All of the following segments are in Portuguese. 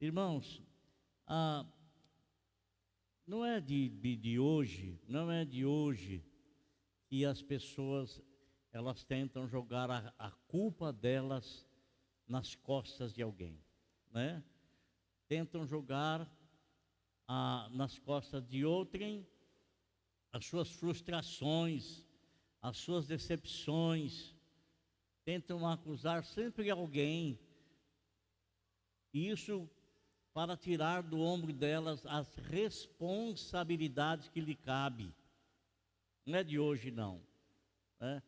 Irmãos, ah, não é de hoje, não é de hoje que as pessoas elas tentam jogar a culpa delas nas costas de alguém, né? Tentam jogar nas costas de outrem as suas frustrações, as suas decepções, tentam acusar sempre alguém, isso para tirar do ombro delas as responsabilidades que lhe cabe. Não é de hoje não, né?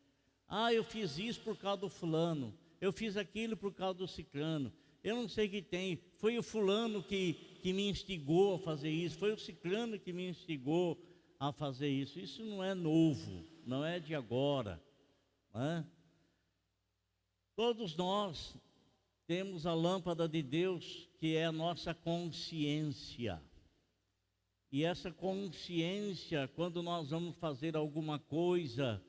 Eu fiz isso por causa do fulano, eu fiz aquilo por causa do ciclano, eu não sei o que tem, foi o fulano que me instigou a fazer isso, foi o ciclano que me instigou a fazer isso. Isso não é novo, não é de agora, né? Todos nós temos a lâmpada de Deus, que é a nossa consciência. E essa consciência, quando nós vamos fazer alguma coisa,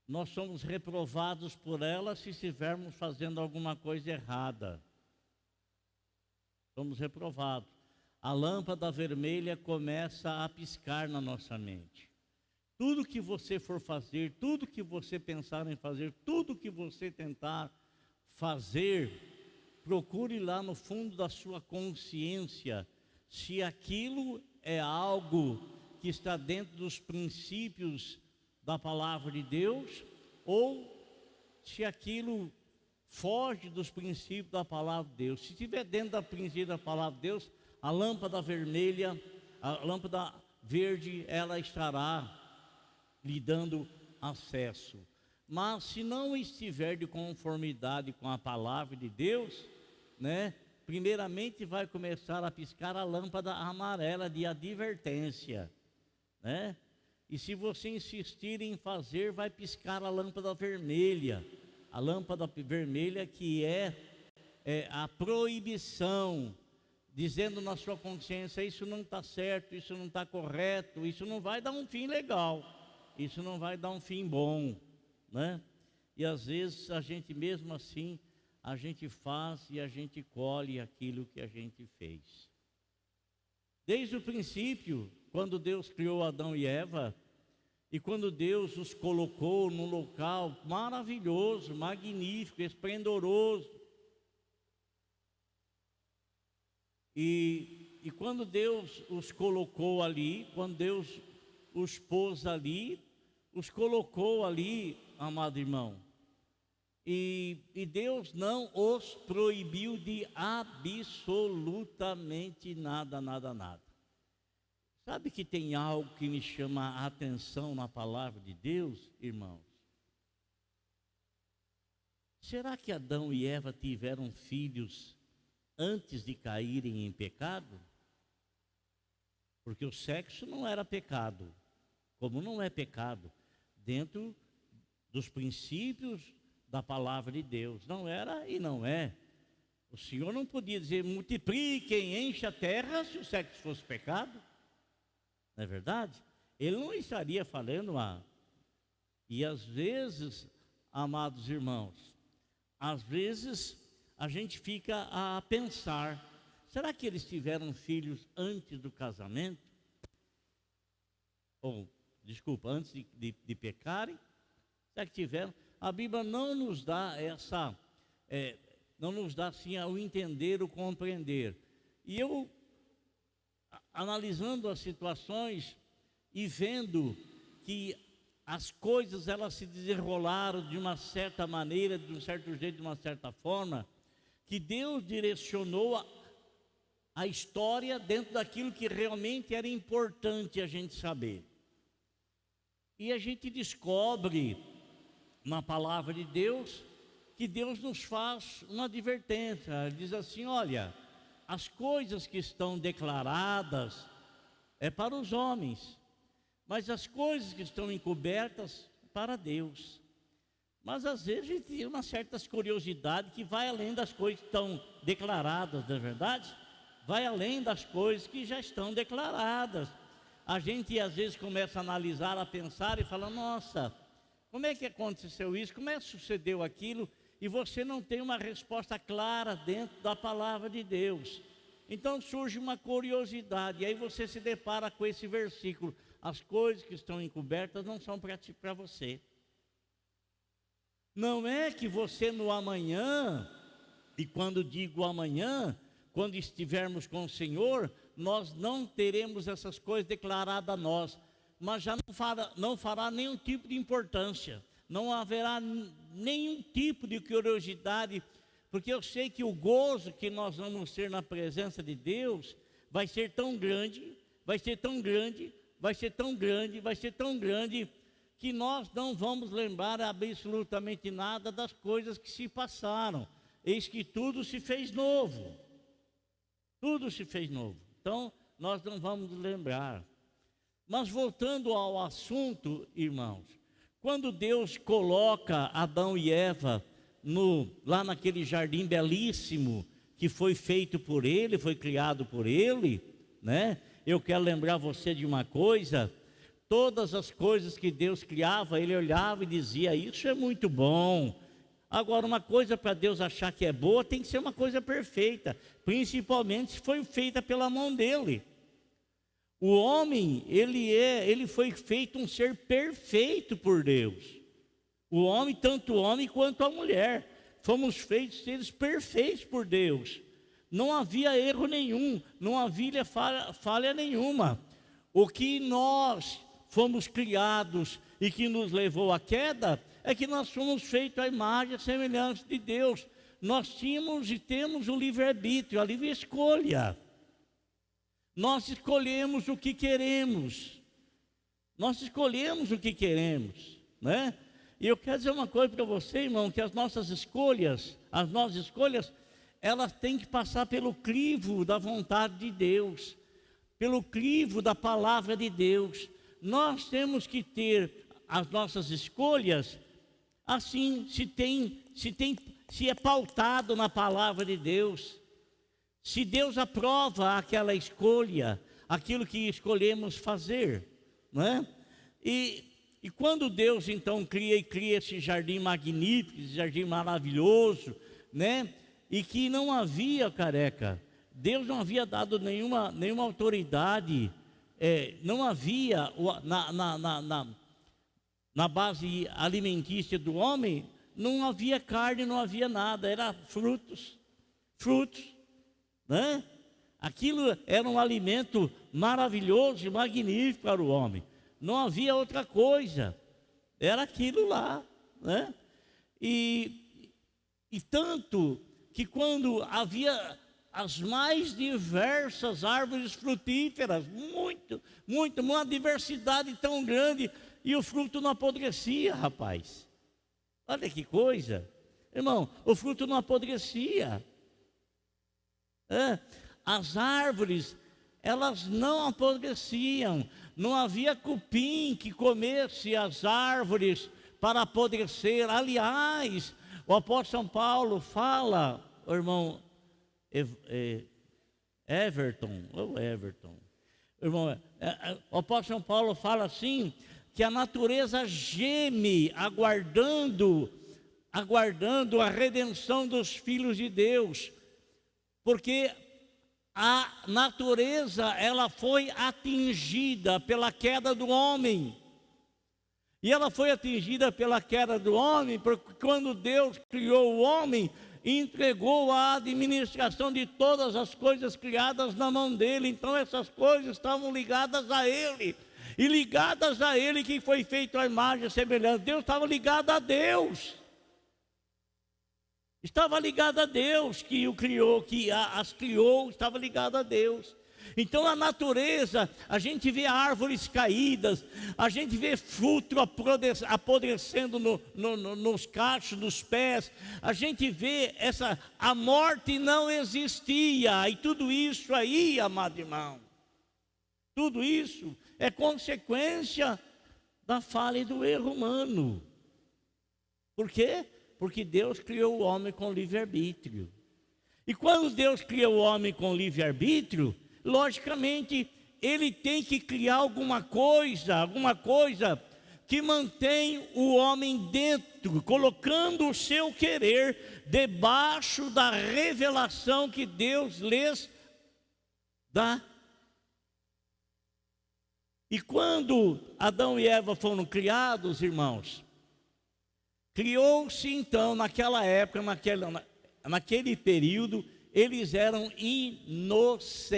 nós somos reprovados por ela se estivermos fazendo alguma coisa errada. Somos reprovados. A lâmpada vermelha começa a piscar na nossa mente. Tudo que você for fazer, tudo que você pensar em fazer, tudo que você tentar fazer, procure lá no fundo da sua consciência se aquilo é algo que está dentro dos princípios da palavra de Deus, ou se aquilo foge dos princípios da palavra de Deus. Se estiver dentro do princípio da palavra de Deus, a lâmpada vermelha, a lâmpada verde, ela estará lhe dando acesso. Mas se não estiver de conformidade com a palavra de Deus, né, primeiramente vai começar a piscar a lâmpada amarela de advertência, né? E se você insistir em fazer, vai piscar a lâmpada vermelha. A lâmpada vermelha que é a proibição, dizendo na sua consciência: isso não está certo, isso não está correto, isso não vai dar um fim legal, isso não vai dar um fim bom, né? E às vezes a gente mesmo assim, a gente faz e a gente colhe aquilo que a gente fez. Desde o princípio, quando Deus criou Adão e Eva, e quando Deus os colocou num local maravilhoso, magnífico, esplendoroso, e quando Deus os colocou ali, quando Deus os pôs ali, os colocou ali, amado irmão, e Deus não os proibiu de absolutamente nada, nada, nada. Sabe que tem algo que me chama a atenção na palavra de Deus, irmãos? Será que Adão e Eva tiveram filhos antes de caírem em pecado? Porque o sexo não era pecado, como não é pecado, dentro dos princípios da palavra de Deus. Não era e não é. O Senhor não podia dizer: multipliquem, encha a terra, se o sexo fosse pecado. Não é verdade? Ele não estaria falando E às vezes, amados irmãos, às vezes a gente fica a pensar: será que eles tiveram filhos antes do casamento? Ou, desculpa, antes de pecarem? Será que tiveram? A Bíblia não nos dá não nos dá assim o entender, o compreender. E eu, analisando as situações e vendo que as coisas elas se desenrolaram de uma certa maneira, de um certo jeito, de uma certa forma, que Deus direcionou a história dentro daquilo que realmente era importante a gente saber. E a gente descobre na palavra de Deus que Deus nos faz uma advertência. Ele diz assim: olha, as coisas que estão declaradas é para os homens, mas as coisas que estão encobertas para Deus. Mas às vezes a gente tem uma certa curiosidade que vai além das coisas que estão declaradas, não é verdade? Vai além das coisas que já estão declaradas. A gente às vezes começa a analisar, a pensar e fala: nossa, como é que aconteceu isso? Como é que sucedeu aquilo? e você não tem uma resposta clara dentro da palavra de Deus. Então surge uma curiosidade, e aí você se depara com esse versículo: as coisas que estão encobertas não são para você. Não é que você no amanhã, e quando digo amanhã, quando estivermos com o Senhor, nós não teremos essas coisas declaradas a nós, mas já não fará nenhum tipo de importância, não haverá nenhum tipo de curiosidade, porque eu sei que o gozo que nós vamos ter na presença de Deus vai ser tão grande, vai ser tão grande, vai ser tão grande, vai ser tão grande, que nós não vamos lembrar absolutamente nada das coisas que se passaram. Eis que tudo se fez novo. Tudo se fez novo. Então, nós não vamos lembrar. Mas voltando ao assunto, irmãos, quando Deus coloca Adão e Eva lá naquele jardim belíssimo que foi feito por Ele, foi criado por Ele, né? Eu quero lembrar você de uma coisa: todas as coisas que Deus criava, Ele olhava e dizia: isso é muito bom. Agora, uma coisa para Deus achar que é boa, tem que ser uma coisa perfeita, principalmente se foi feita pela mão dEle. O homem, ele foi feito um ser perfeito por Deus. O homem, tanto o homem quanto a mulher, fomos feitos seres perfeitos por Deus. Não havia erro nenhum, não havia falha nenhuma. O que nós fomos criados e que nos levou à queda é que nós fomos feitos à imagem e semelhança de Deus. Nós tínhamos e temos o livre-arbítrio, a livre escolha. Nós escolhemos o que queremos. Nós escolhemos o que queremos, né? E eu quero dizer uma coisa para você, irmão, que as nossas escolhas, elas têm que passar pelo crivo da vontade de Deus, pelo crivo da palavra de Deus. Nós temos que ter as nossas escolhas assim, se é pautado na palavra de Deus. Se Deus aprova aquela escolha, aquilo que escolhemos fazer, né? E quando Deus então cria esse jardim magnífico, esse jardim maravilhoso, né? E que não havia, Deus não havia dado nenhuma autoridade, não havia na base alimentícia do homem, não havia carne, não havia nada, era frutos, né? Aquilo era um alimento maravilhoso e magnífico para o homem. Não havia outra coisa, era aquilo lá, né? E tanto que quando havia as mais diversas árvores frutíferas, uma diversidade tão grande, e o fruto não apodrecia, rapaz. Olha que coisa, irmão, o fruto não apodrecia. As árvores, elas não apodreciam, não havia cupim que comesse as árvores para apodrecer. Aliás, o apóstolo São Paulo fala, o irmão Everton, irmão, o apóstolo São Paulo fala assim, que a natureza geme, aguardando a redenção dos filhos de Deus, porque a natureza, ela foi atingida pela queda do homem. E ela foi atingida pela queda do homem, porque quando Deus criou o homem, entregou a administração de todas as coisas criadas na mão dele. Então essas coisas estavam ligadas a ele. E ligadas a ele que foi feito a imagem e semelhança. Deus estava ligado a Deus. Estava ligado a Deus que o criou, que as criou, estava ligado a Deus. Então a natureza, a gente vê árvores caídas, a gente vê fruto apodrecendo nos cachos dos pés, a gente vê a morte não existia, e tudo isso aí, amado irmão, tudo isso é consequência da falha e do erro humano. Por quê? Porque Deus criou o homem com livre-arbítrio. E quando Deus cria o homem com livre-arbítrio, logicamente, ele tem que criar alguma coisa que mantém o homem dentro, colocando o seu querer debaixo da revelação que Deus lhes dá. E quando Adão e Eva foram criados, irmãos, criou-se então naquela época, naquele período, eles eram inocentes,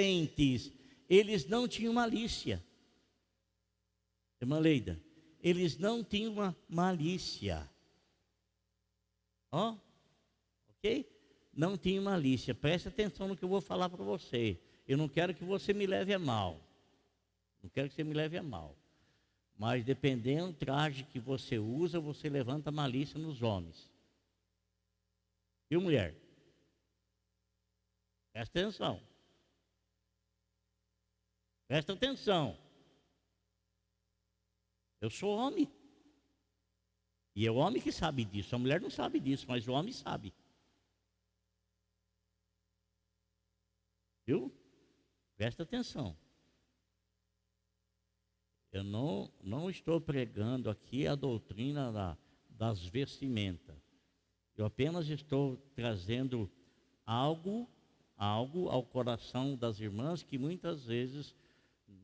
eles não tinham malícia. Irmã Leida, eles não tinham uma malícia. Ó, ok? Não tinham malícia. Preste atenção no que eu vou falar para você. Eu não quero que você me leve a mal. Não quero que você me leve a mal. Mas dependendo do traje que você usa, você levanta malícia nos homens. Viu, mulher? Presta atenção. Presta atenção. Eu sou homem. E é o homem que sabe disso. A mulher não sabe disso, mas o homem sabe. Viu? Presta atenção. Eu não estou pregando aqui a doutrina das vestimentas. Eu apenas estou trazendo algo ao coração das irmãs que muitas vezes,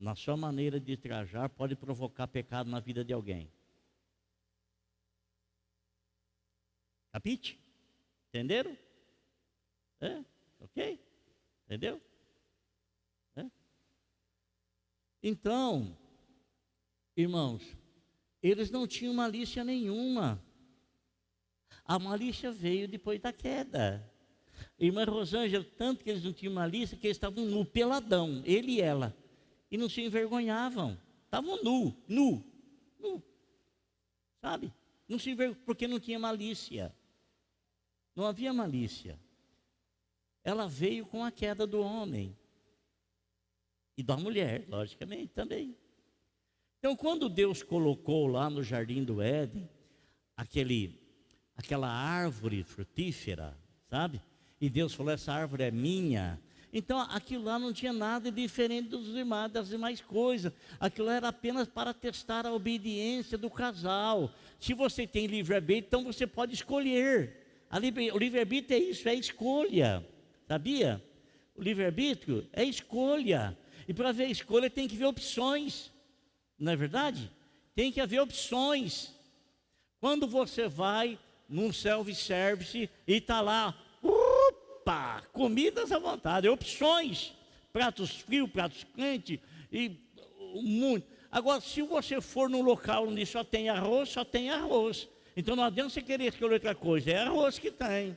na sua maneira de trajar, pode provocar pecado na vida de alguém. Capite? Entenderam? Ok? Entendeu? Então, irmãos, eles não tinham malícia nenhuma. A malícia veio depois da queda. Irmã Rosângela, tanto que eles não tinham malícia, que eles estavam nu, peladão, ele e ela. E não se envergonhavam. Estavam nu. Sabe? Não se envergonhavam, porque não tinha malícia. Não havia malícia. Ela veio com a queda do homem. E da mulher, logicamente, também. Então, quando Deus colocou lá no jardim do Éden, aquela árvore frutífera, sabe? E Deus falou, essa árvore é minha. Então, aquilo lá não tinha nada diferente das demais coisas. Aquilo era apenas para testar a obediência do casal. Se você tem livre-arbítrio, então você pode escolher. O livre-arbítrio é isso, é escolha. Sabia? O livre-arbítrio é escolha. E para ver escolha tem que ver opções. Não é verdade? Tem que haver opções. Quando você vai num self-service e está lá, comidas à vontade, opções, pratos frios, pratos quentes e muito. Agora, se você for num local onde só tem arroz, então não adianta você querer escolher outra coisa, é arroz que tem.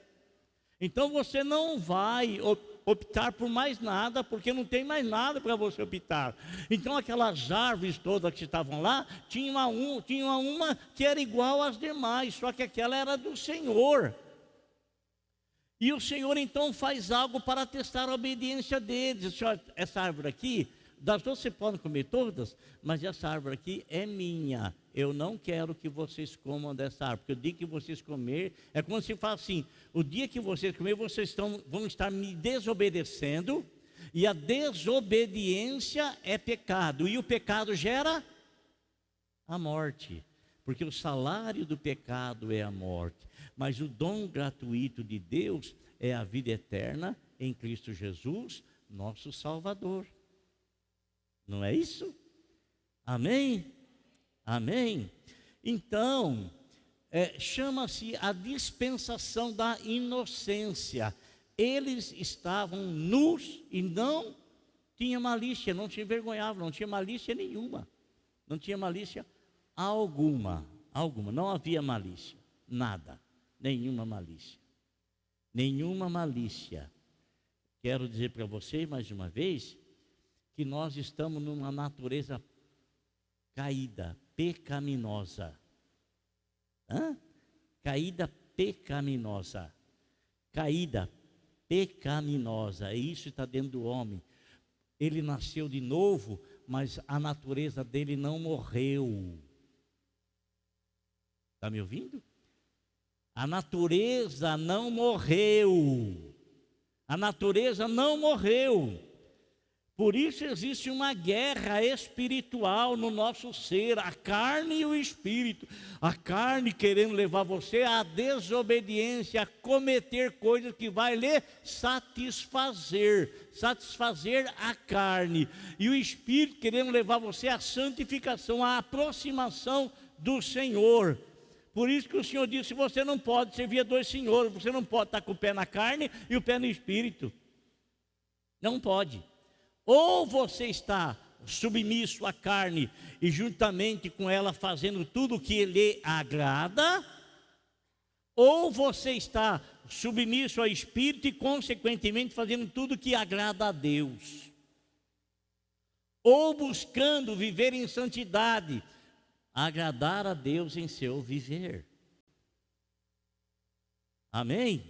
Então você não vai optar por mais nada, porque não tem mais nada para você optar. Então aquelas árvores todas que estavam lá, tinha uma que era igual às demais, só que aquela era do Senhor. E o Senhor então faz algo para testar a obediência deles. Senhor, essa árvore aqui, das duas você pode comer todas, mas essa árvore aqui é minha. Eu não quero que vocês comam dessa árvore, porque o dia que vocês comer, é como se fala assim, o dia que vocês comer, vocês vão estar me desobedecendo, e a desobediência é pecado, e o pecado gera a morte, porque o salário do pecado é a morte, mas o dom gratuito de Deus é a vida eterna em Cristo Jesus, nosso Salvador. Não é isso? Amém? Amém? Então, chama-se a dispensação da inocência. Eles estavam nus e não tinha malícia, não se envergonhavam, não tinha malícia nenhuma. Não tinha malícia alguma, não havia malícia, nada, nenhuma malícia. Nenhuma malícia. Quero dizer para vocês mais uma vez que nós estamos numa natureza caída, pecaminosa. Caída pecaminosa. Caída pecaminosa. E isso está dentro do homem. Ele nasceu de novo, mas a natureza dele não morreu. Está me ouvindo? A natureza não morreu. A natureza não morreu. Por isso existe uma guerra espiritual no nosso ser, a carne e o espírito. A carne querendo levar você à desobediência, a cometer coisas que vai lhe satisfazer a carne. E o espírito querendo levar você à santificação, à aproximação do Senhor. Por isso que o Senhor disse, você não pode servir a dois senhores, você não pode estar com o pé na carne e o pé no espírito. Não pode. Ou você está submisso à carne e juntamente com ela fazendo tudo o que lhe agrada, ou você está submisso ao Espírito e consequentemente fazendo tudo o que agrada a Deus, ou buscando viver em santidade, agradar a Deus em seu viver. Amém?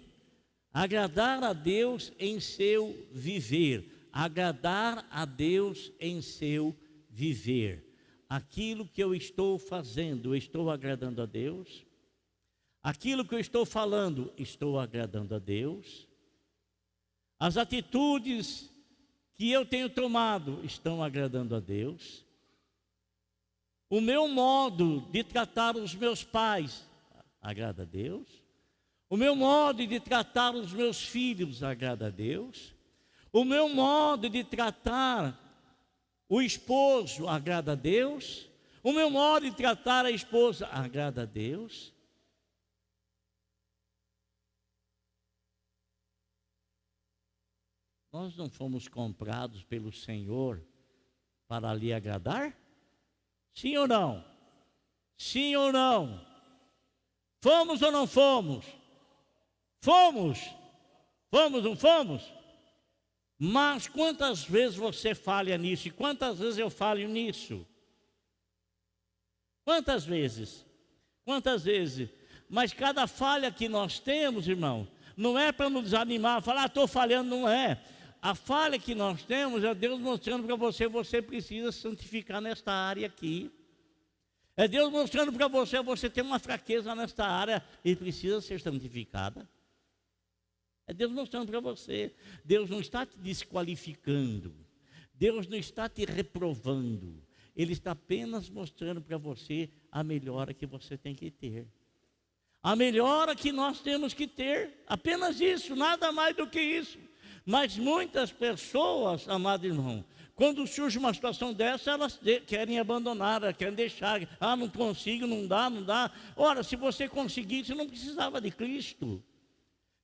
Agradar a Deus em seu viver. Agradar a Deus em seu viver. Aquilo que eu estou fazendo, eu estou agradando a Deus? Aquilo que eu estou falando, estou agradando a Deus? As atitudes que eu tenho tomado, estão agradando a Deus? O meu modo de tratar os meus pais, agrada a Deus? O meu modo de tratar os meus filhos, agrada a Deus? O meu modo de tratar o esposo agrada a Deus? O meu modo de tratar a esposa agrada a Deus? Nós não fomos comprados pelo Senhor para lhe agradar? Sim ou não? Sim ou não? Fomos ou não fomos? Fomos. Fomos ou não fomos? Mas quantas vezes você falha nisso? E quantas vezes eu falho nisso? Quantas vezes? Quantas vezes? Mas cada falha que nós temos, irmão, não é para nos desanimar, falar, estou falhando, não é. A falha que nós temos é Deus mostrando para você, você precisa santificar nesta área aqui. É Deus mostrando para você, você tem uma fraqueza nesta área e precisa ser santificada. É Deus mostrando para você. Deus não está te desqualificando. Deus não está te reprovando. Ele está apenas mostrando para você a melhora que você tem que ter. A melhora que nós temos que ter. Apenas isso, nada mais do que isso. Mas muitas pessoas, amado irmão, quando surge uma situação dessa, elas querem abandonar, elas querem deixar. Ah, não consigo, não dá, não dá. Ora, se você conseguisse, não precisava de Cristo.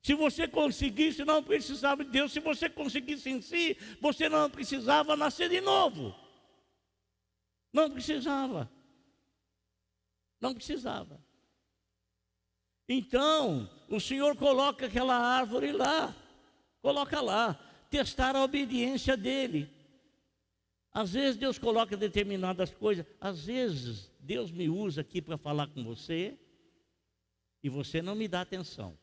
Se você conseguisse, não precisava de Deus. Se você conseguisse em si, você não precisava nascer de novo. Não precisava. Não precisava. Então, o Senhor coloca aquela árvore lá. Coloca lá. Testar a obediência dele. Às vezes Deus coloca determinadas coisas. Às vezes Deus me usa aqui para falar com você. E você não me dá atenção.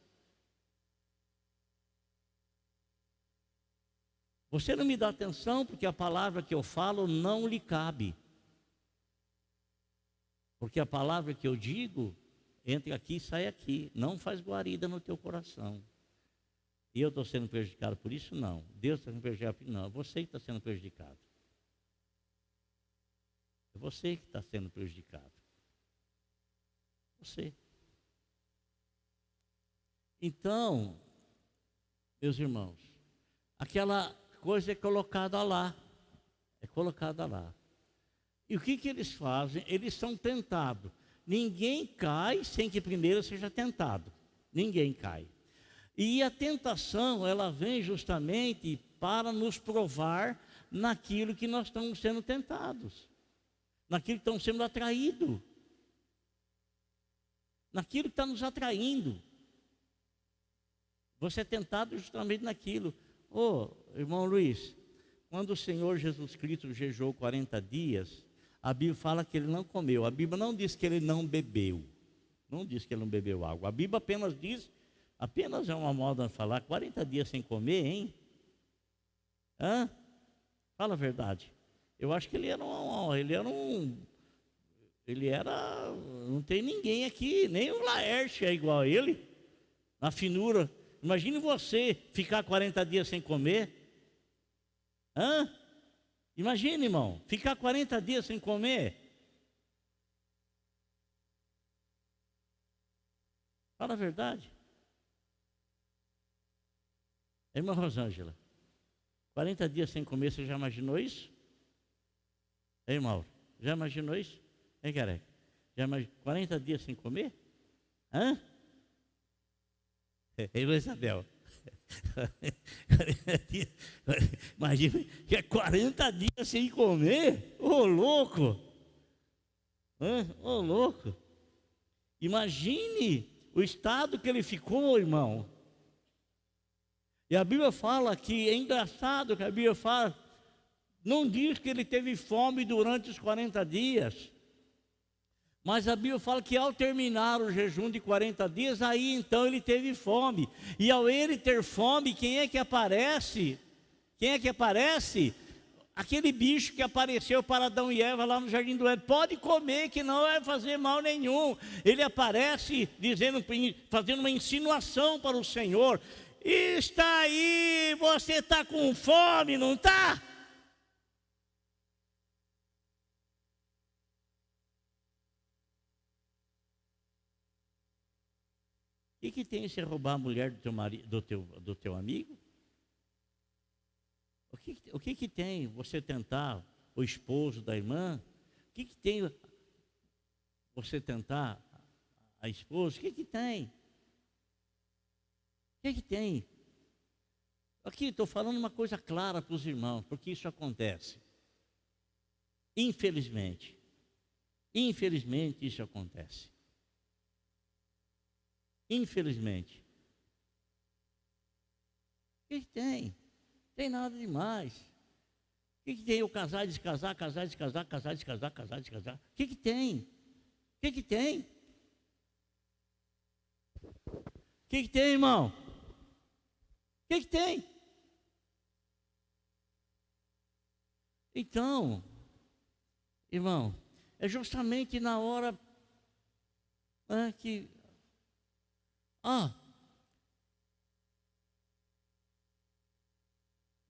Você não me dá atenção porque a palavra que eu falo não lhe cabe. Porque a palavra que eu digo, entra aqui e sai aqui. Não faz guarida no teu coração. E eu estou sendo prejudicado por isso? Não. Deus está sendo prejudicado? Não. É você que está sendo prejudicado. É você que está sendo prejudicado. Você. Então, meus irmãos, aquela coisa é colocada lá. É colocada lá. E o que eles fazem? Eles são tentados. Ninguém cai sem que primeiro seja tentado. Ninguém cai. E a tentação, ela vem justamente para nos provar naquilo que nós estamos sendo tentados. Naquilo que estamos sendo atraídos. Naquilo que está nos atraindo. Você é tentado justamente naquilo. Irmão Luiz, quando o Senhor Jesus Cristo jejuou 40 dias, a Bíblia fala que ele não comeu. A Bíblia não diz que ele não bebeu. Não diz que ele não bebeu água. A Bíblia apenas diz, apenas é uma moda de falar, 40 dias sem comer, hein? Hã? Fala a verdade. Eu acho que ele era não tem ninguém aqui, nem o Laerte é igual a ele, na finura. Imagine você ficar 40 dias sem comer. Hã? Imagine, irmão, ficar 40 dias sem comer. Fala a verdade. Irmã Rosângela, 40 dias sem comer, você já imaginou isso? Ei, Mauro, já imaginou isso? Ei, careca, 40 dias sem comer? Hã? Ei, Isabel. Imagina que é 40 dias sem comer. Ô louco! Ô louco! Imagine o estado que ele ficou, irmão. E a Bíblia fala que é engraçado que a Bíblia fala, não diz que ele teve fome durante os 40 dias. Mas a Bíblia fala que ao terminar o jejum de 40 dias, aí então ele teve fome. E ao ele ter fome, quem é que aparece? Quem é que aparece? Aquele bicho que apareceu para Adão e Eva lá no Jardim do Éden. Pode comer que não vai fazer mal nenhum. Ele aparece dizendo, fazendo uma insinuação para o Senhor. Está aí, você está com fome, não está? O que tem se roubar a mulher do teu amigo? O que tem você tentar o esposo da irmã? O que tem você tentar a esposa? O que tem? O que tem? Aqui estou falando uma coisa clara para os irmãos, porque isso acontece. Infelizmente isso acontece. Infelizmente. O que tem? Tem nada demais. O que tem o casar, descasar, casar, descasar, casar, descasar, casar, descasar? O que tem? O que tem? O que tem, irmão? O que tem? Então, irmão, é justamente na hora que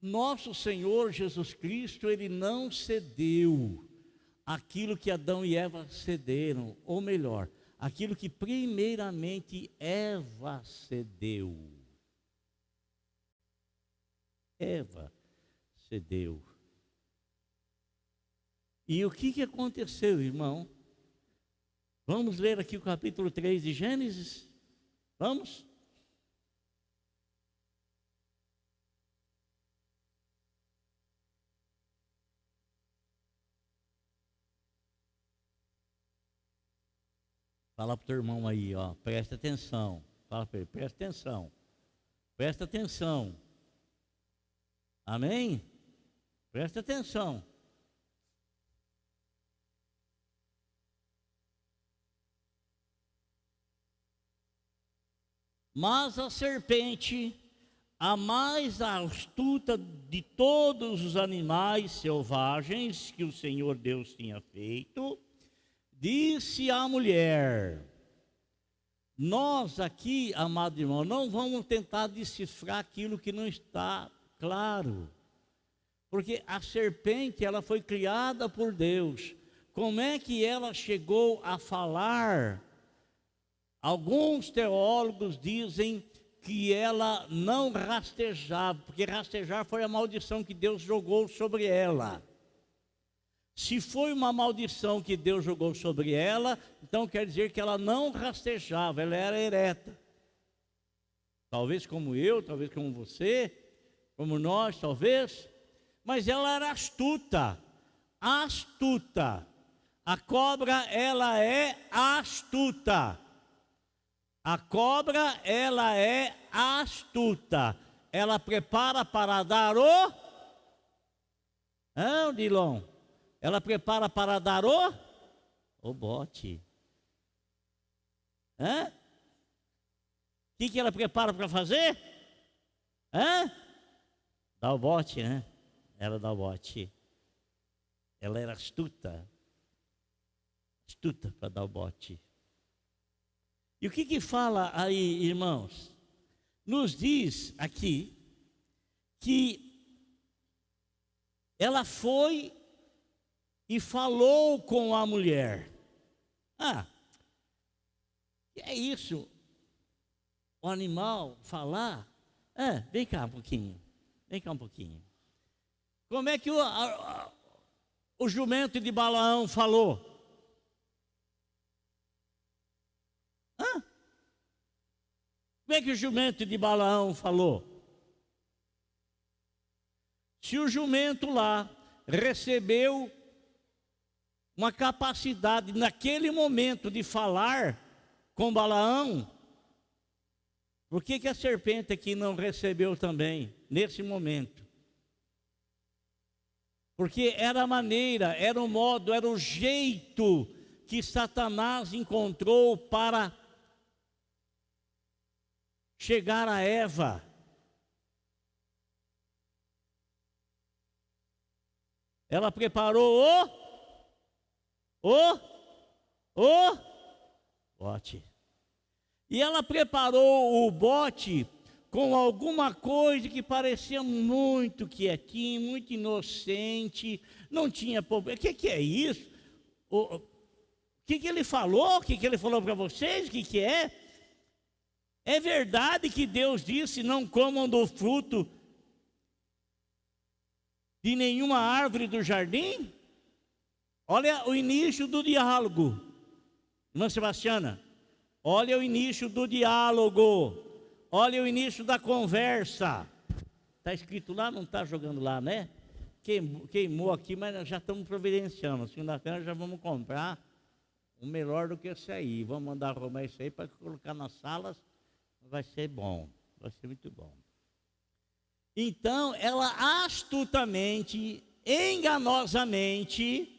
nosso Senhor Jesus Cristo, Ele não cedeu aquilo que Adão e Eva cederam, ou melhor, aquilo que primeiramente Eva cedeu. Eva cedeu. E o que aconteceu, irmão? Vamos ler aqui o capítulo 3 de Gênesis? Vamos? Fala para o teu irmão aí, ó, presta atenção. Fala para ele, presta atenção. Presta atenção. Amém? Presta atenção. Mas a serpente, a mais astuta de todos os animais selvagens que o Senhor Deus tinha feito, disse à mulher: nós aqui, amado irmão, não vamos tentar decifrar aquilo que não está claro, porque a serpente, ela foi criada por Deus. Como é que ela chegou a falar? Alguns teólogos dizem que ela não rastejava, porque rastejar foi a maldição que Deus jogou sobre ela. Se foi uma maldição que Deus jogou sobre ela, então quer dizer que ela não rastejava, ela era ereta. Talvez como eu, talvez como você, como nós, talvez. Mas ela era astuta. Astuta. A cobra, ela é astuta. A cobra, ela é astuta. Ela prepara para dar Dilon? Ela prepara para dar o bote. O que ela prepara para fazer? Dá o bote, né? Ela dá o bote. Ela era astuta. Astuta para dar o bote. E o que fala aí, irmãos? Nos diz aqui que ela foi e falou com a mulher. Que é isso? O animal falar? Vem cá um pouquinho. Vem cá um pouquinho. Como é que o jumento de Balaão falou? Como é que o jumento de Balaão falou? Se o jumento lá recebeu uma capacidade naquele momento de falar com Balaão, por que a serpente aqui não recebeu também, nesse momento? Porque era a maneira, era o modo, era o jeito que Satanás encontrou para chegar a Eva. Ela preparou o bote. E ela preparou o bote com alguma coisa que parecia muito quietinho, muito inocente, não tinha problema. O que é isso? O que ele falou? O que ele falou para vocês? O que é? É verdade que Deus disse: não comam do fruto de nenhuma árvore do jardim? Olha o início do diálogo, irmã Sebastiana. Olha o início do diálogo. Olha o início da conversa. Está escrito lá, não está jogando lá, né? Queimou aqui, mas já estamos providenciando. Segunda-feira já vamos comprar um melhor do que esse aí. Vamos mandar arrumar isso aí para colocar nas salas. Vai ser bom, vai ser muito bom. Então, ela astutamente, enganosamente,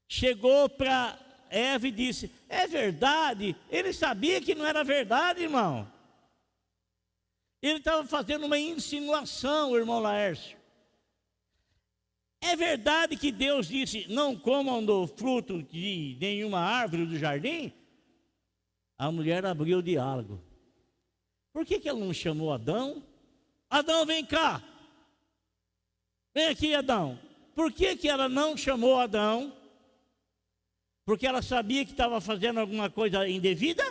chegou para Eva e disse: é verdade? Ele sabia que não era verdade, irmão. Ele estava fazendo uma insinuação, irmão Laércio. É verdade que Deus disse: não comam do fruto de nenhuma árvore do jardim? A mulher abriu o diálogo. Por que ela não chamou Adão? Adão, vem cá. Vem aqui, Adão. Por que ela não chamou Adão? Porque ela sabia que estava fazendo alguma coisa indevida?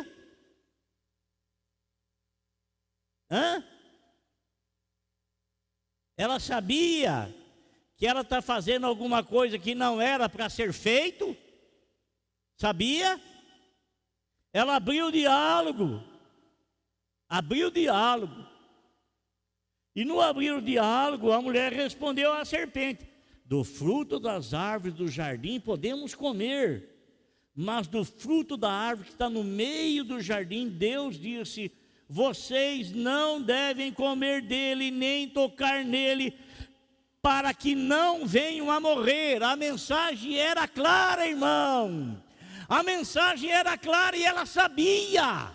Ela sabia que ela está fazendo alguma coisa que não era para ser feito? Sabia? Ela abriu o diálogo. Abriu o diálogo. E no abrir o diálogo, a mulher respondeu à serpente: do fruto das árvores do jardim podemos comer, mas do fruto da árvore que está no meio do jardim, Deus disse: vocês não devem comer dele, nem tocar nele, para que não venham a morrer. A mensagem era clara, irmão. A mensagem era clara e ela sabia.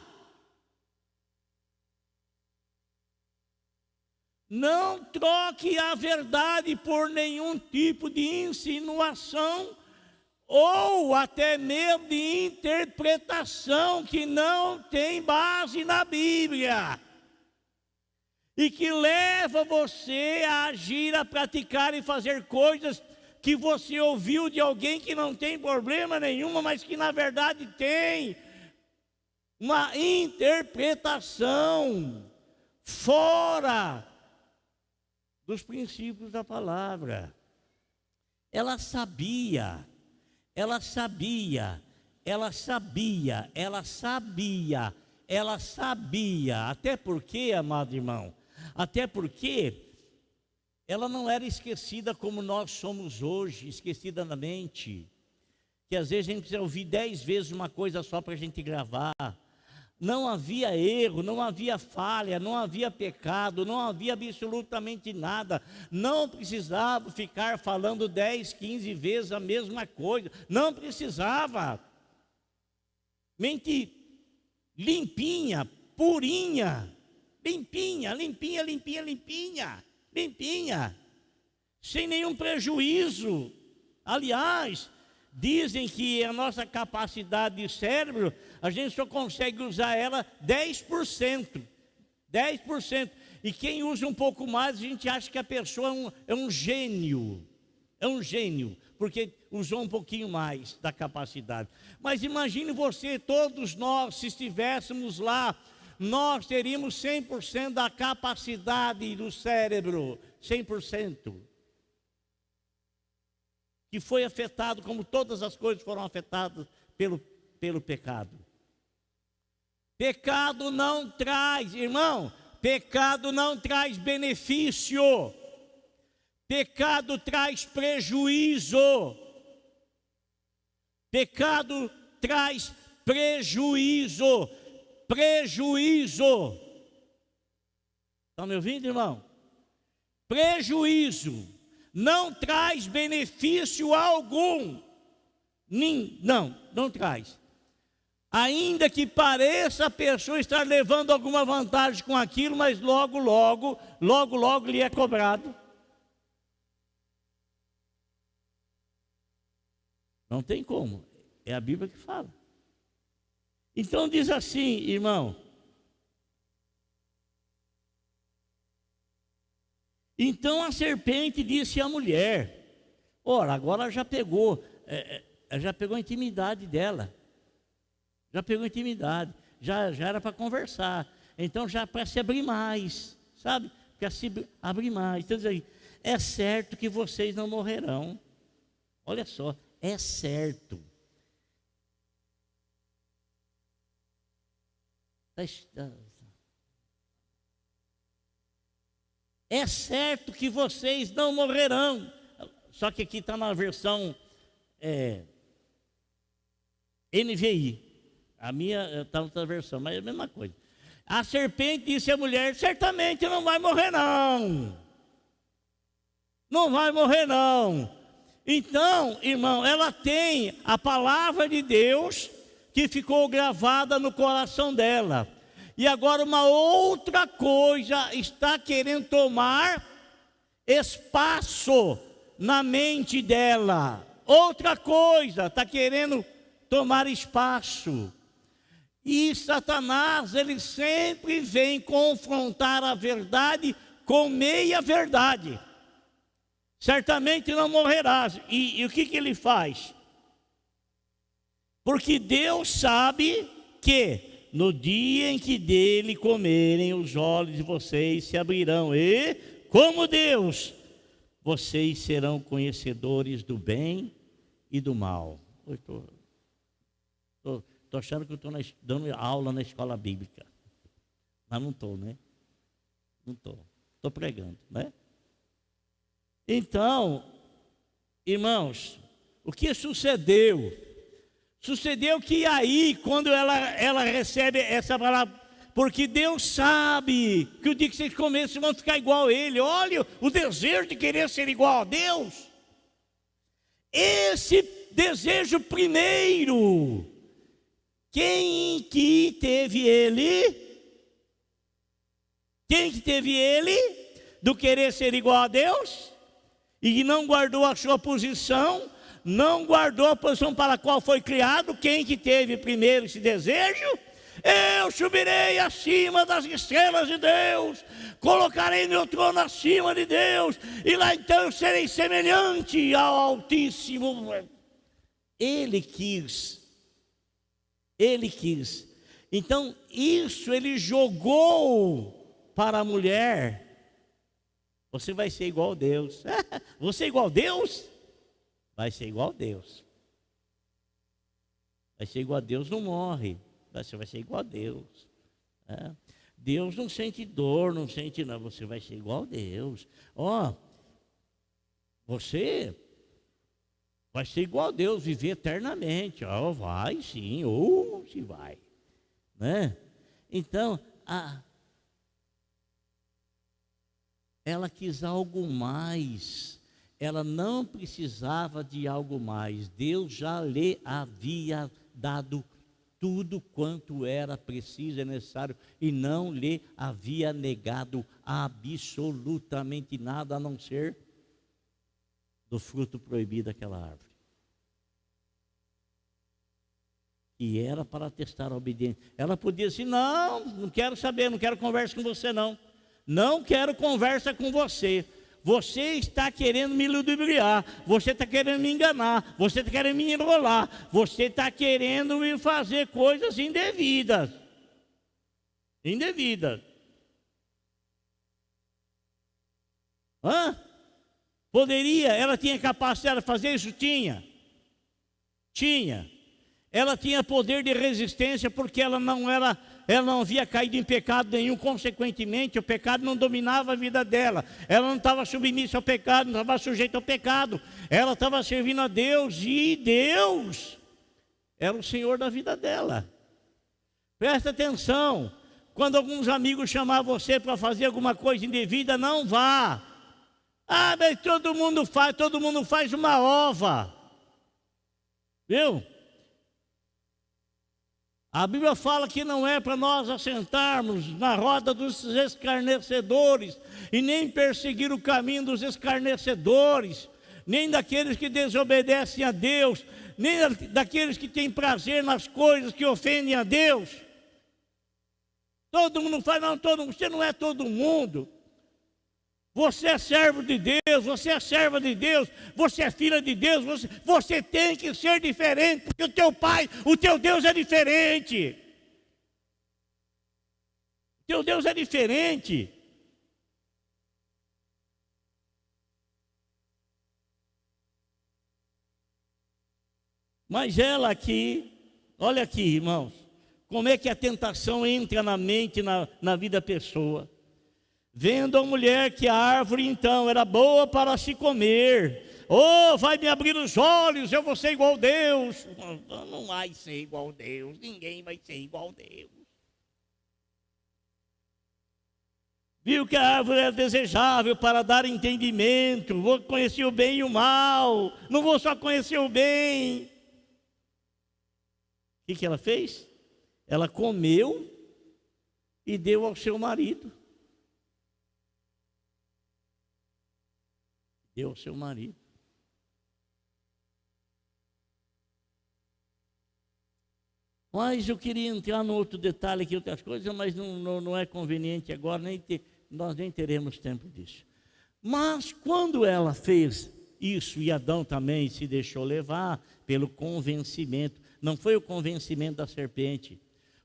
Não troque a verdade por nenhum tipo de insinuação ou até mesmo de interpretação que não tem base na Bíblia e que leva você a agir, a praticar e fazer coisas que você ouviu de alguém que não tem problema nenhuma, mas que na verdade tem uma interpretação fora dos princípios da palavra. Ela sabia, até porque, amado irmão, até porque ela não era esquecida como nós somos hoje, esquecida na mente, que às vezes a gente precisa ouvir 10 vezes uma coisa só para a gente gravar. Não havia erro, não havia falha, não havia pecado, não havia absolutamente nada. Não precisava ficar falando 10, 15 vezes a mesma coisa. Não precisava. Mente limpinha, purinha, limpinha, sem nenhum prejuízo. Aliás, dizem que a nossa capacidade de cérebro, a gente só consegue usar ela 10%. E quem usa um pouco mais, a gente acha que a pessoa é um gênio. É um gênio, porque usou um pouquinho mais da capacidade. Mas imagine você, todos nós, se estivéssemos lá, nós teríamos 100% da capacidade do cérebro, 100%. Que foi afetado, como todas as coisas foram afetadas pelo pecado. Pecado não traz, irmão, pecado não traz benefício. Pecado traz prejuízo. Pecado traz prejuízo. Prejuízo. Estão me ouvindo, irmão? Prejuízo. Não traz benefício algum. Não traz. Ainda que pareça a pessoa estar levando alguma vantagem com aquilo, mas logo lhe é cobrado. Não tem como, é a Bíblia que fala. Então diz assim, irmão. Então a serpente disse à mulher: ora, agora já pegou a intimidade dela. Já pegou a intimidade, já era para conversar. Então já para se abrir mais, sabe? Para se abrir mais. Então diz aí, é certo que vocês não morrerão. Olha só. É certo. É certo que vocês não morrerão. Só que aqui está na versão NVI. A minha está na outra versão, mas é a mesma coisa. A serpente disse à mulher: certamente não vai morrer não. Não vai morrer não. Então, irmão, ela tem a palavra de Deus que ficou gravada no coração dela. E agora uma outra coisa está querendo tomar espaço na mente dela. Outra coisa está querendo tomar espaço. E Satanás, ele sempre vem confrontar a verdade com meia verdade. Certamente não morrerás. E o que ele faz? Porque Deus sabe que no dia em que dele comerem, os olhos de vocês se abrirão. E, como Deus, vocês serão conhecedores do bem e do mal. Estou achando que eu estou dando aula na escola bíblica. Mas não estou, né? Não estou. Estou pregando, né? Então, irmãos, o que sucedeu? Sucedeu que aí, quando ela recebe essa palavra, porque Deus sabe que o dia que vocês comerem, vocês vão ficar igual a Ele. Olha o desejo de querer ser igual a Deus. Esse desejo primeiro, quem que teve ele? Quem que teve ele do querer ser igual a Deus? E não guardou a sua posição, não guardou a posição para a qual foi criado. Quem que teve primeiro esse desejo? Eu subirei acima das estrelas de Deus, colocarei meu trono acima de Deus, e lá então eu serei semelhante ao Altíssimo. Ele quis. Então isso ele jogou para a mulher. Você vai ser igual a Deus. Você é igual a Deus? Vai ser igual a Deus. Vai ser igual a Deus, não morre. Você vai ser igual a Deus. Deus não sente dor, não sente nada. Você vai ser igual a Deus. Você vai ser igual a Deus, viver eternamente. Vai sim, se vai. Né? Então, ela quis algo mais. Ela não precisava de algo mais. Deus já lhe havia dado tudo quanto era preciso e necessário, e não lhe havia negado absolutamente nada, a não ser do fruto proibido daquela árvore. E era para testar a obediência. Ela podia dizer: não quero saber, não quero conversa com você não. Não quero conversa com você. Você está querendo me ludibriar, você está querendo me enganar, você está querendo me enrolar, você está querendo me fazer coisas indevidas. Indevidas. Poderia, ela tinha capacidade de fazer isso? Tinha. Ela tinha poder de resistência porque ela não havia caído em pecado nenhum, consequentemente o pecado não dominava a vida dela, ela não estava submissa ao pecado, não estava sujeita ao pecado, ela estava servindo a Deus e Deus era o Senhor da vida dela. Presta atenção, quando alguns amigos chamar você para fazer alguma coisa indevida, não vá. Mas todo mundo faz uma ova, viu? A Bíblia fala que não é para nós assentarmos na roda dos escarnecedores e nem perseguir o caminho dos escarnecedores, nem daqueles que desobedecem a Deus, nem daqueles que têm prazer nas coisas que ofendem a Deus. Todo mundo faz, você não é todo mundo. Você é servo de Deus, você é serva de Deus, você é filha de Deus, você tem que ser diferente, porque o teu Pai, o teu Deus é diferente. O teu Deus é diferente. Mas ela aqui, olha aqui, irmãos, como é que a tentação entra na mente, na vida da pessoa. Vendo a mulher que a árvore então era boa para se comer, vai me abrir os olhos, eu vou ser igual a Deus. Não vai ser igual a Deus, ninguém vai ser igual a Deus. Viu que a árvore é desejável para dar entendimento, vou conhecer o bem e o mal, não vou só conhecer o bem. O que ela fez? Ela comeu e deu ao seu marido. Deu ao seu marido. Mas eu queria entrar no outro detalhe aqui, outras coisas, mas não é conveniente agora, nós nem teremos tempo disso. Mas quando ela fez isso, e Adão também se deixou levar pelo convencimento, não foi o convencimento da serpente,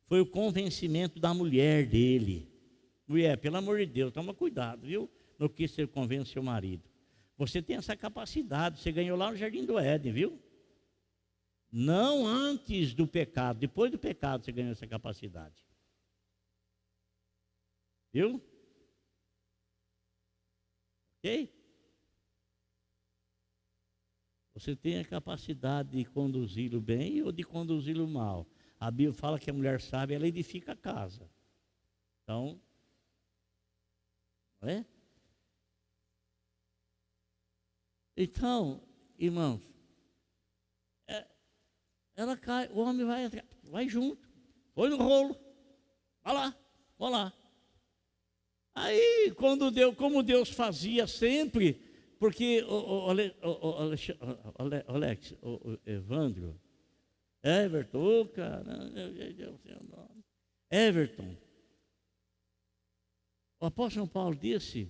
foi o convencimento da mulher dele. Mulher, pelo amor de Deus, toma cuidado, viu? No que você convence o marido. Você tem essa capacidade, você ganhou lá no Jardim do Éden, viu? Não antes do pecado, depois do pecado você ganhou essa capacidade. Viu? Ok? Você tem a capacidade de conduzi-lo bem ou de conduzi-lo mal. A Bíblia fala que a mulher sábia, ela edifica a casa. Então, não é? Então, irmãos, ela cai, o homem vai junto, foi no rolo, vai lá. Aí, como Deus fazia sempre, porque Alex, Evandro, Everton, Everton, o apóstolo Paulo disse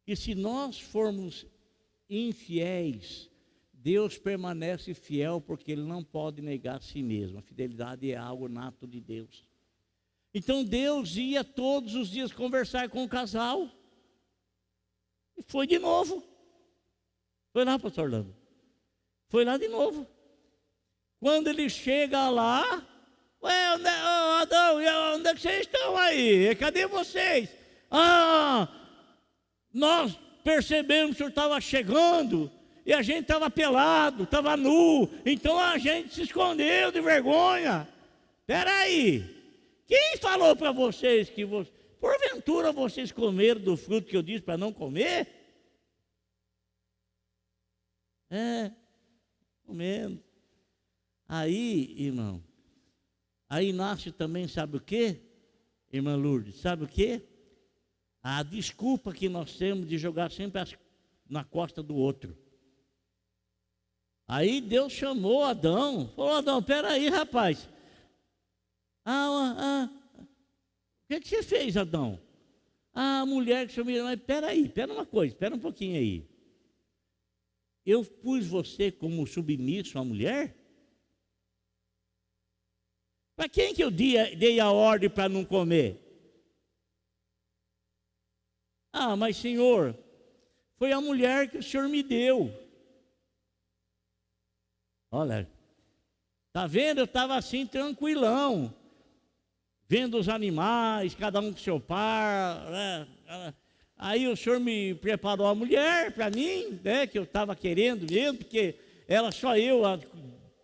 que se nós formos infiéis, Deus permanece fiel porque Ele não pode negar a si mesmo. A fidelidade é algo nato de Deus. Então Deus ia todos os dias conversar com o casal. E foi de novo. Foi lá, pastor Orlando. Foi lá de novo. Quando ele chega lá, Adão, onde é que vocês estão aí? Cadê vocês? Nós percebemos que o senhor estava chegando e a gente estava pelado, estava nu, então a gente se escondeu de vergonha. Espera aí, quem falou para vocês que porventura vocês comeram do fruto que eu disse para não comer? Comendo. Aí, irmão, aí nasce também, sabe o quê? Irmã Lourdes, sabe o quê? A desculpa que nós temos de jogar sempre na costa do outro. Aí Deus chamou Adão, falou: Adão, peraí, rapaz. O que você fez, Adão? Ah, a mulher que o senhor me... Mas espera uma coisa, espera um pouquinho aí. Eu pus você como submisso à mulher? Para quem que eu dei a ordem para não comer? Ah, mas senhor, foi a mulher que o senhor me deu. Olha, tá vendo? Eu estava assim tranquilão, vendo os animais, cada um com seu par, né? Aí o senhor me preparou a mulher para mim, né? Que eu estava querendo mesmo, porque era só eu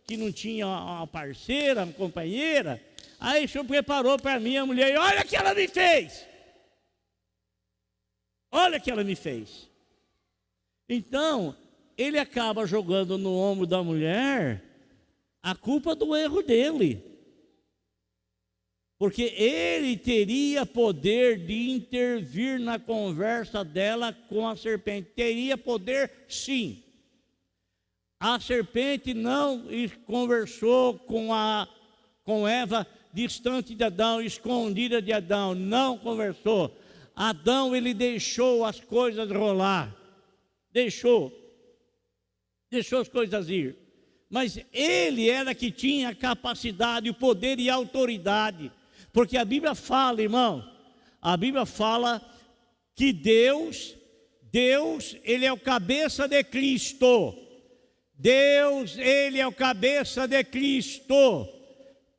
que não tinha uma parceira, uma companheira. Aí o senhor preparou para mim a mulher, e olha o que ela me fez. Olha o que ela me fez. Então, ele acaba jogando no ombro da mulher a culpa do erro dele. Porque ele teria poder de intervir na conversa dela com a serpente. Teria poder, sim. A serpente não conversou com Eva distante de Adão, escondida de Adão. Não conversou. Adão, ele deixou as coisas rolar. Deixou as coisas ir. Mas ele era que tinha capacidade, o poder e a autoridade. Porque a Bíblia fala, irmão, a Bíblia fala que Deus, ele é o cabeça de Cristo. Deus, ele é o cabeça de Cristo.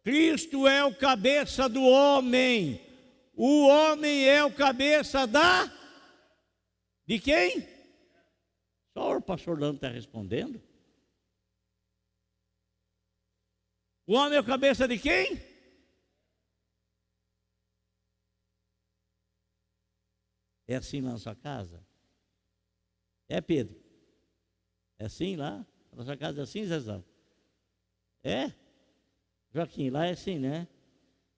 Cristo é o cabeça do homem. O homem é o cabeça de quem? Só o pastor Lando está respondendo. O homem é o cabeça de quem? É assim na sua casa? É, Pedro? É assim lá? Na sua casa é assim, Zezão? É? Joaquim, lá é assim, né?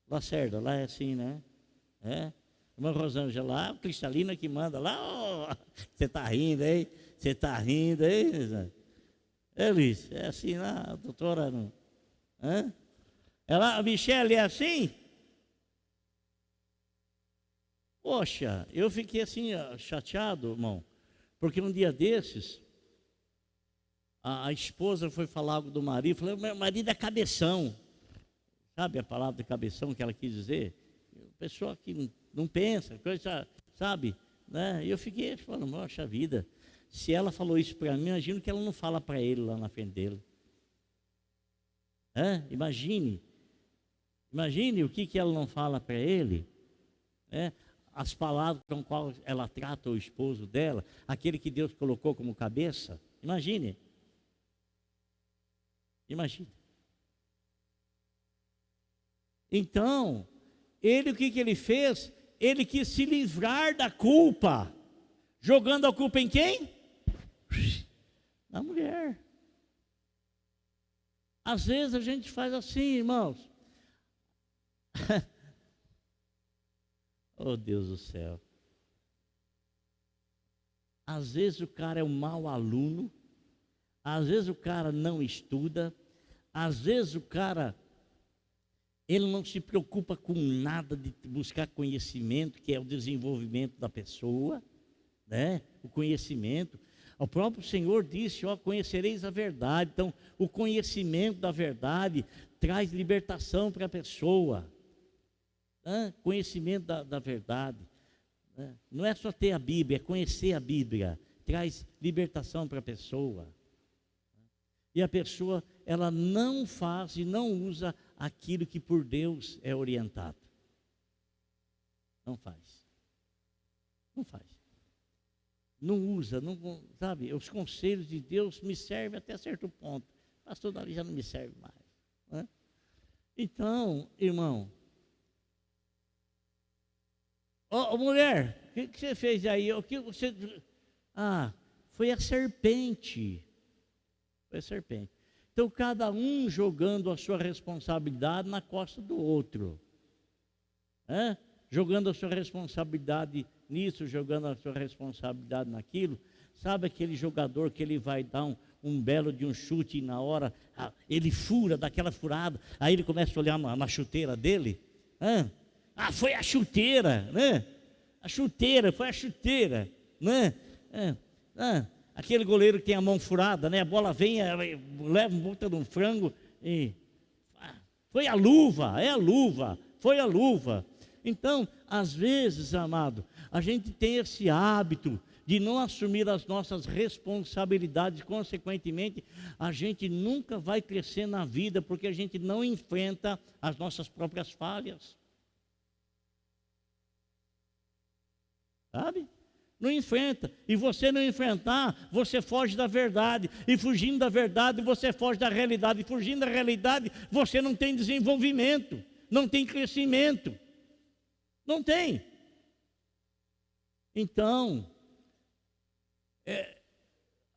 Lacerda, lá é assim, né? É? Irmã Rosângela, lá, o Cristalina que manda lá. Você está rindo, hein? Você está rindo, hein? É, Luiz, é assim lá, a doutora não. Hã? A Michele é assim? Poxa, eu fiquei assim chateado, irmão, porque um dia desses, a esposa foi falar algo do marido, falou, meu marido é cabeção. Sabe a palavra de cabeção que ela quis dizer? Pessoa que não pensa, coisa, sabe? Né? E eu fiquei falando, poxa vida, se ela falou isso para mim, imagino que ela não fala para ele lá na frente dele. Imagine o que ela não fala para ele. As palavras com qual ela trata o esposo dela, aquele que Deus colocou como cabeça. Imagine. Então, o que ele fez? Ele quis se livrar da culpa, jogando a culpa em quem? Na mulher. Às vezes a gente faz assim, irmãos. Oh, Deus do céu. Às vezes o cara é um mau aluno, às vezes o cara não estuda, às vezes o cara, ele não se preocupa com nada de buscar conhecimento, que é o desenvolvimento da pessoa, né? O conhecimento. O próprio Senhor disse, conhecereis a verdade. Então, o conhecimento da verdade traz libertação para a pessoa. Conhecimento da verdade. Não é só ter a Bíblia, é conhecer a Bíblia. Traz libertação para a pessoa. E a pessoa, ela não faz e não usa aquilo que por Deus é orientado. Não faz. Não usa, sabe? Os conselhos de Deus me servem até certo ponto. Pastor Dali já não me serve mais. Então, irmão, mulher, o que você fez aí? O que você... foi a serpente. Então, cada um jogando a sua responsabilidade na costa do outro. Jogando a sua responsabilidade nisso, jogando a sua responsabilidade naquilo. Sabe aquele jogador que ele vai dar um belo de um chute e na hora ele fura, dá aquela furada, aí ele começa a olhar na chuteira dele. Ah, foi a chuteira, né? A chuteira, foi a chuteira, né? Aquele goleiro que tem a mão furada, né? A bola vem, leva um puta de um frango e... Foi a luva, é a luva, foi a luva. Então, às vezes, amado, a gente tem esse hábito de não assumir as nossas responsabilidades, consequentemente, a gente nunca vai crescer na vida, porque a gente não enfrenta as nossas próprias falhas. Sabe? Não enfrenta. E você não enfrentar, você foge da verdade. E fugindo da verdade, você foge da realidade. E fugindo da realidade, você não tem desenvolvimento, não tem crescimento. Não tem. Então,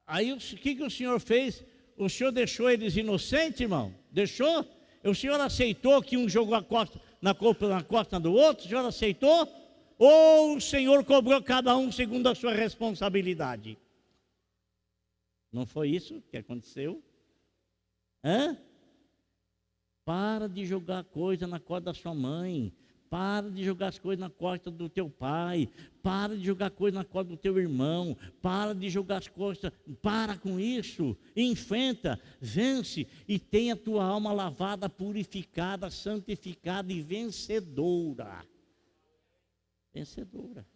aí o que o Senhor fez? O Senhor deixou eles inocentes, irmão? Deixou? O Senhor aceitou que um jogou a costa na costa do outro? O Senhor aceitou? Ou o Senhor cobrou cada um segundo a sua responsabilidade? Não foi isso que aconteceu? Para de jogar coisa na costa da sua mãe. Para de jogar as coisas na costa do teu pai. Para de jogar coisa na costa do teu irmão. Para de jogar as coisas. Para com isso. Enfrenta, vence e tenha a tua alma lavada, purificada, santificada e vencedora. Vencedora.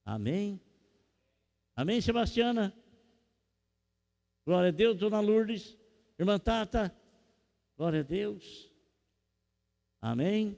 Amém? Amém, Sebastiana? Glória a Deus, dona Lourdes. Irmã Tata, glória a Deus. Amém?